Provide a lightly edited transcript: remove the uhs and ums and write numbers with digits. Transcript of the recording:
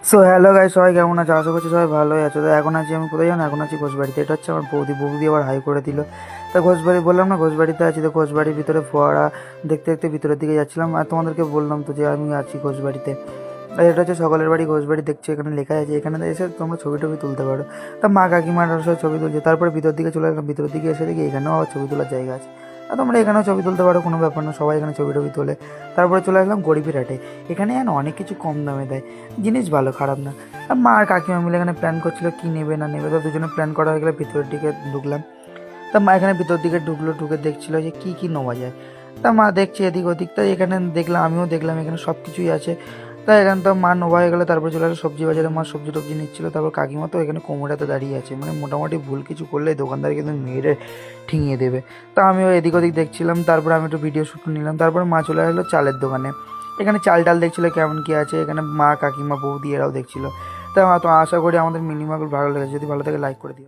So hello guys, সবাই কেমন আছে? আশা করছি সবাই ভালোই আছে। তো এখন আছি আমি কোথায় জানো? এখন আছি ঘোষবাড়িতে। এটা হচ্ছে আমার বৌদি আবার হাই করে দিল। তা ঘোষবাড়ি বললাম না, ঘোষবাড়িতে আছি। তো ঘোষবাড়ির ভিতরে ফোয়ারা দেখতে দেখতে ভিতরের দিকে যাচ্ছিলাম, আর তোমাদেরকে বললাম তো যে আমি আছি ঘোষবাড়িতে। আর এটা হচ্ছে সকলের বাড়ি ঘোষবাড়ি, দেখছি এখানে লেখা আছে, এখানে এসে তোমরা ছবি টবি তুলতে পারো। তা মা কাকিমার সব ছবি তুলছে, তারপরে ভিতর দিকে চলে গেলাম। ভিতরের দিকে এসে দেখি এখানেও আবার ছবি তোলার জায়গা আছে। আর তোমরা এখানেও ছবি তুলতে পারো, কোনো ব্যাপার না, সবাই এখানে ছবি টবি তোলে। তারপরে চলে আসলাম গরিবের হাটে। এখানে যেন অনেক কিছু কম দামে দেয়, জিনিস ভালো, খারাপ না। আর মা আর কাকিমা মিলে এখানে প্ল্যান করছিল কী নেবে না নেবে। তো দুজনে প্ল্যান করা হয়ে গেলে ভিতরের দিকে ঢুকলাম। তা মা এখানে ভিতর দিকে ঢুকলো, ঢুকে দেখছিল যে কী কী নেওয়া যায়। তা মা দেখছে এদিক ওদিক, তাই এখানে দেখলাম, আমিও দেখলাম এখানে সব কিছুই আছে। তাই এখানে তো মা নোভা হয়ে গেলে তারপর চলে আসে সবজি বাজারে, মা সবজি টবজি নিচ্ছিল। তারপর কাকিমা তো এখানে কোমরাতে দাঁড়িয়ে আছে, মানে মোটামুটি ভুল কিছু করলে দোকানদার কিন্তু মেরে ঠিঙিয়ে দেবে। তা আমিও এদিক ওদিক দেখছিলাম, তারপরে আমি একটু ভিডিও শ্যুট নিলাম। তারপরে মা চলে আসলো চালের দোকানে। এখানে চাল ডাল দেখছিলো কেমন কী আছে, এখানে মা কাকিমা বৌদি এরাও দেখছিলো। তা তো আশা করি আমাদের মিনিমাম ভালো লেগেছে, যদি ভালো থাকে লাইক করে দিও।